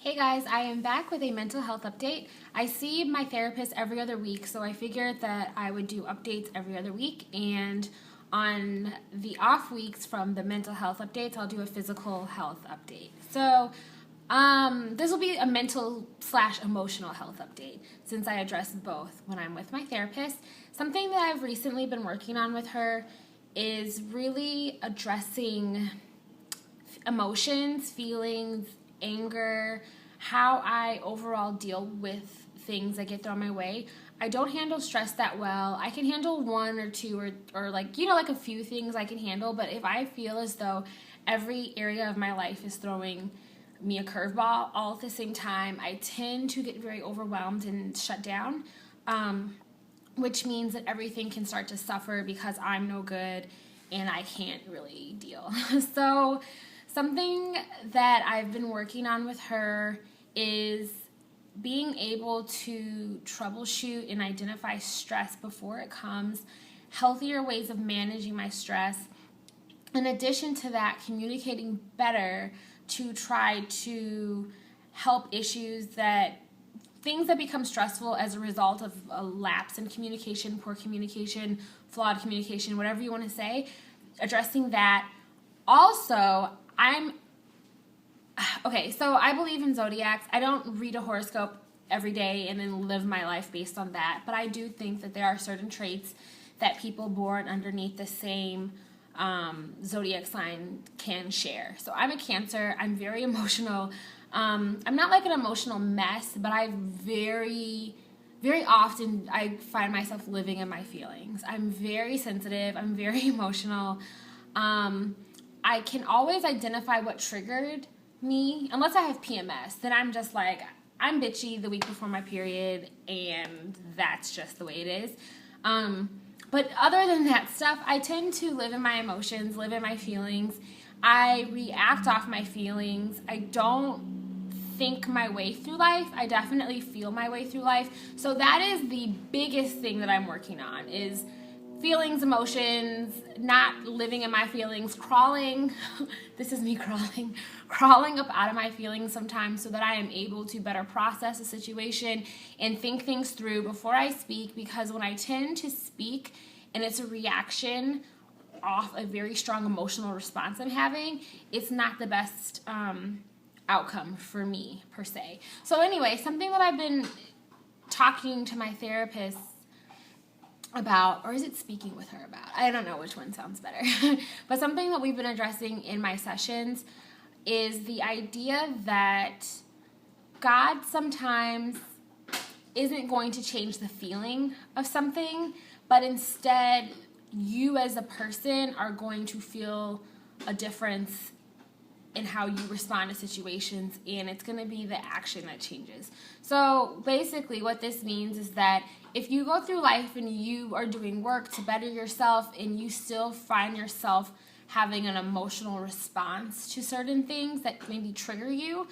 Hey guys, I am back with a mental health update. I see my therapist every other week, so I figured that I would do updates every other week. And on the off weeks from the mental health updates, I'll do a physical health update. So this will be a mental / emotional health update since I address both when I'm with my therapist. Something that I've recently been working on with her is really addressing emotions, feelings, anger, how I overall deal with things that get thrown my way. I don't handle stress that well. I can handle one or two or like a few things I can handle, but if I feel as though every area of my life is throwing me a curveball all at the same time, I tend to get very overwhelmed and shut down, which means that everything can start to suffer because I'm no good and I can't really deal. So something that I've been working on with her is being able to troubleshoot and identify stress before it comes, healthier ways of managing my stress. In addition to that, communicating better to try to help things that become stressful as a result of a lapse in communication, poor communication, flawed communication, whatever you want to say, addressing that. Also, so I believe in zodiacs. I don't read a horoscope every day and then live my life based on that, but I do think that there are certain traits that people born underneath the same zodiac sign can share. So I'm a Cancer. I'm very emotional. I'm not like an emotional mess, but very often I find myself living in my feelings. I'm very sensitive. I'm very emotional. I can always identify what triggered me, unless I have PMS. Then I'm just like, I'm bitchy the week before my period, and that's just the way it is. But other than that stuff, I tend to live in my emotions, live in my feelings. I react off my feelings. I don't think my way through life. I definitely feel my way through life. So that is the biggest thing that I'm working on is feelings, emotions, not living in my feelings, crawling. This is me crawling up out of my feelings sometimes so that I am able to better process a situation and think things through before I speak, because when I tend to speak and it's a reaction off a very strong emotional response I'm having, it's not the best outcome for me per se. So anyway, something that I've been talking to my therapist about, or is it speaking with her about? I don't know which one sounds better. But something that we've been addressing in my sessions is the idea that God sometimes isn't going to change the feeling of something, but instead you as a person are going to feel a difference in how you respond to situations, and it's going to be the action that changes. So basically what this means is that if you go through life and you are doing work to better yourself and you still find yourself having an emotional response to certain things that maybe trigger you,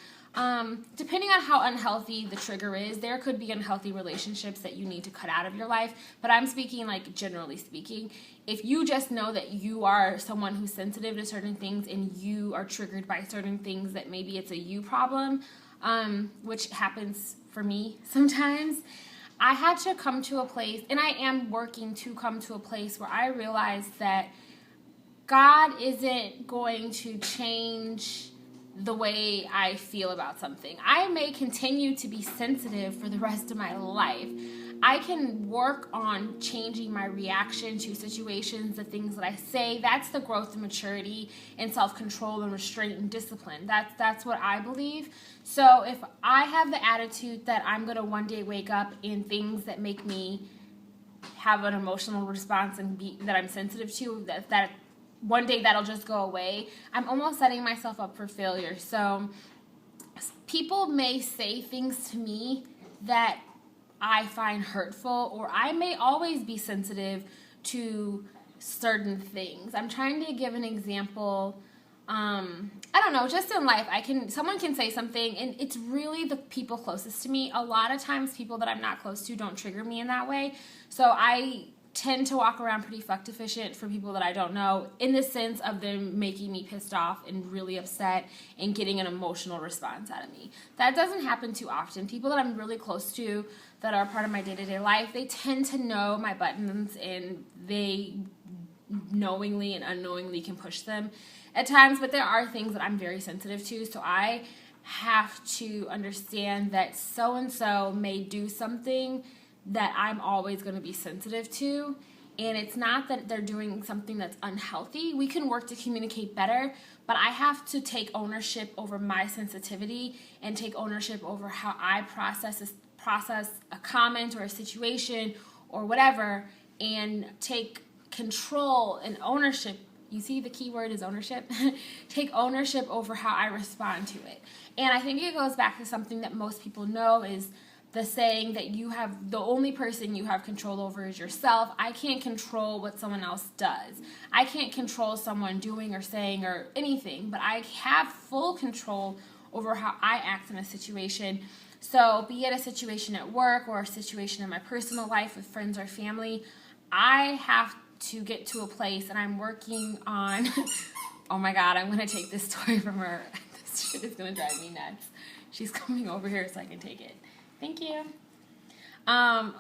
depending on how unhealthy the trigger is, there could be unhealthy relationships that you need to cut out of your life. But I'm speaking like generally speaking. If you just know that you are someone who's sensitive to certain things and you are triggered by certain things, that maybe it's a you problem, which happens for me sometimes, I had to come to a place, and I am working to come to a place where I realize that God isn't going to change the way I feel about something. I may continue to be sensitive for the rest of my life. I can work on changing my reaction to situations, the things that I say. That's the growth and maturity and self-control and restraint and discipline. That's what I believe. So if I have the attitude that I'm going to one day wake up and things that make me have an emotional response and that I'm sensitive to, that one day that'll just go away, I'm almost setting myself up for failure. So people may say things to me that I find hurtful, or I may always be sensitive to certain things. I'm trying to give an example. I don't know, just in life, someone can say something, and it's really the people closest to me. A lot of times people that I'm not close to don't trigger me in that way. So I tend to walk around pretty fuck deficient for people that I don't know, in the sense of them making me pissed off and really upset and getting an emotional response out of me. That doesn't happen too often. People that I'm really close to that are part of my day-to-day life, they tend to know my buttons, and they knowingly and unknowingly can push them at times, but there are things that I'm very sensitive to, so I have to understand that so-and-so may do something that I'm always going to be sensitive to. And it's not that they're doing something that's unhealthy. We can work to communicate better, but I have to take ownership over my sensitivity and take ownership over how I process a comment or a situation or whatever, and take control and ownership. You see, the key word is ownership. Take ownership over how I respond to it. And I think it goes back to something that most people know, is the saying that the only person you have control over is yourself. I can't control what someone else does. I can't control someone doing or saying or anything, but I have full control over how I act in a situation. So be it a situation at work or a situation in my personal life with friends or family, I have to get to a place, and I'm working on, oh my God, I'm going to take this toy from her. This shit is going to drive me nuts. She's coming over here so I can take it. Thank you. I'm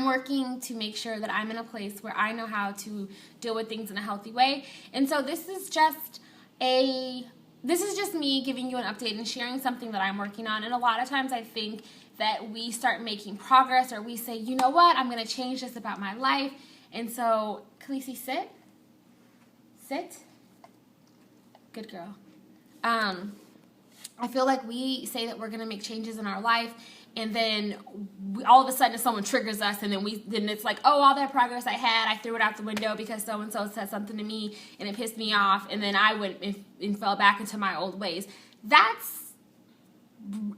working to make sure that I'm in a place where I know how to deal with things in a healthy way. And so this is just me giving you an update and sharing something that I'm working on. And a lot of times I think that we start making progress, or we say, you know what, I'm going to change this about my life. And so, Khaleesi, sit. Sit. Good girl. I feel like we say that we're going to make changes in our life, and then all of a sudden someone triggers us, and then it's like, oh, all that progress I had, I threw it out the window because so-and-so said something to me, and it pissed me off, and then I went and fell back into my old ways.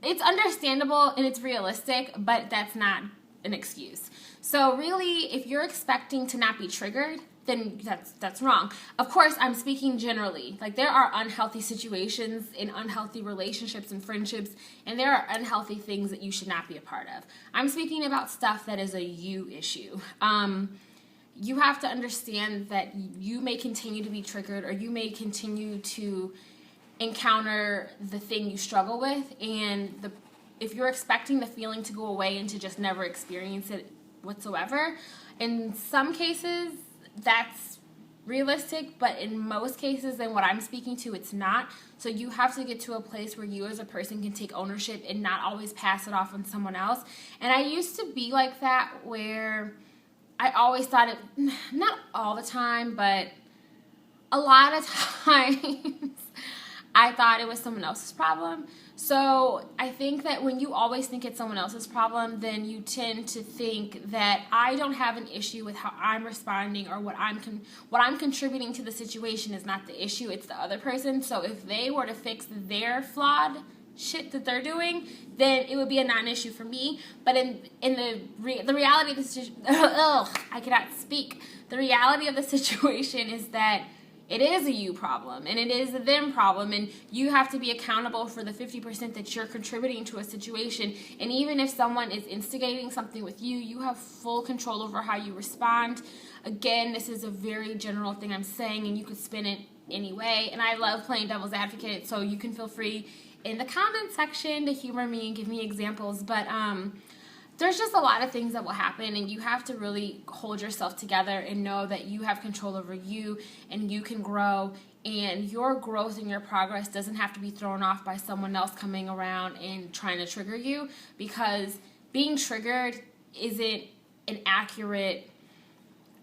It's understandable and it's realistic, but that's not an excuse. So really, if you're expecting to not be triggered, then that's wrong. Of course, I'm speaking generally. Like, there are unhealthy situations in unhealthy relationships and friendships, and there are unhealthy things that you should not be a part of. I'm speaking about stuff that is a you issue. You have to understand that you may continue to be triggered, or you may continue to encounter the thing you struggle with, and if you're expecting the feeling to go away and to just never experience it whatsoever, in some cases that's realistic, but in most cases, and what I'm speaking to, it's not. So you have to get to a place where you as a person can take ownership and not always pass it off on someone else. And I used to be like that, where I always thought it, not all the time, but a lot of times I thought it was someone else's problem. So I think that when you always think it's someone else's problem, then you tend to think that I don't have an issue with how I'm responding, or what I'm contributing to the situation is not the issue, it's the other person. So if they were to fix their flawed shit that they're doing, then it would be a non-issue for me. But in the reality of the situation, I cannot speak. The reality of the situation is that it is a you problem, and it is a them problem, and you have to be accountable for the 50% that you're contributing to a situation. And even if someone is instigating something with you, you have full control over how you respond. Again, this is a very general thing I'm saying, and you could spin it any way. And I love playing devil's advocate, so you can feel free in the comment section to humor me and give me examples. But there's just a lot of things that will happen, and you have to really hold yourself together and know that you have control over you, and you can grow, and your growth and your progress doesn't have to be thrown off by someone else coming around and trying to trigger you, because being triggered isn't an accurate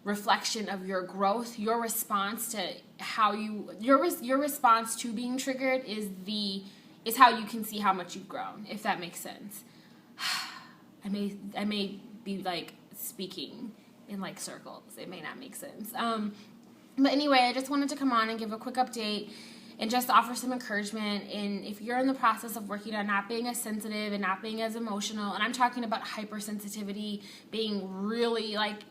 reflection of your growth. Your response to your response to being triggered is how you can see how much you've grown, if that makes sense. I may be like speaking in like circles. It may not make sense. But anyway, I just wanted to come on and give a quick update and just offer some encouragement. And if you're in the process of working on not being as sensitive and not being as emotional, and I'm talking about hypersensitivity, being really like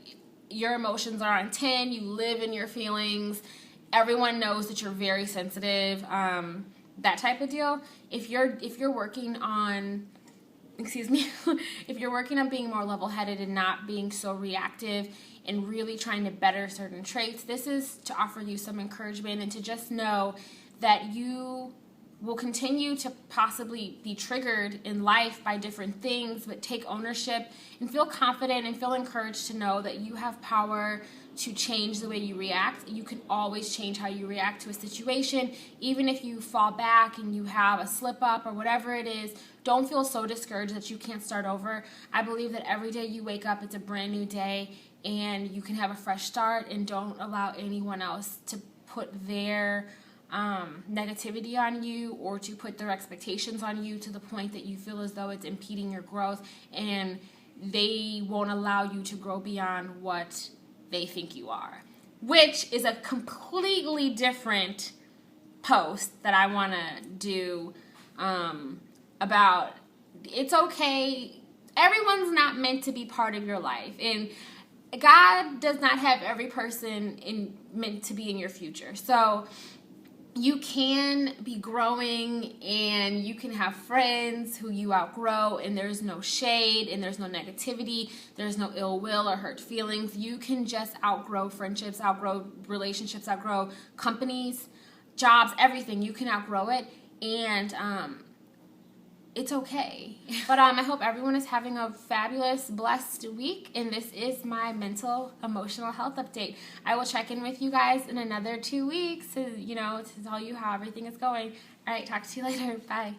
your emotions are on 10, you live in your feelings, everyone knows that you're very sensitive, that type of deal. If you're working on excuse me, if you're working on being more level-headed and not being so reactive and really trying to better certain traits, this is to offer you some encouragement and to just know that you will continue to possibly be triggered in life by different things, but take ownership and feel confident and feel encouraged to know that you have power to change the way you react. You can always change how you react to a situation. Even if you fall back and you have a slip up or whatever it is, don't feel so discouraged that you can't start over. I believe that every day you wake up, it's a brand new day and you can have a fresh start, and don't allow anyone else to put their negativity on you or to put their expectations on you to the point that you feel as though it's impeding your growth and they won't allow you to grow beyond what they think you are, which is a completely different post that I want to do about it's okay. Everyone's not meant to be part of your life, and God does not have every person meant to be in your future. So you can be growing and you can have friends who you outgrow, and there's no shade and there's no negativity, there's no ill will or hurt feelings. You can just outgrow friendships, outgrow relationships, outgrow companies, jobs, everything. You can outgrow it, and it's okay. But I hope everyone is having a fabulous, blessed week, and this is my mental, emotional health update. I will check in with you guys in another 2 weeks to tell you how everything is going. All right, talk to you later. Bye.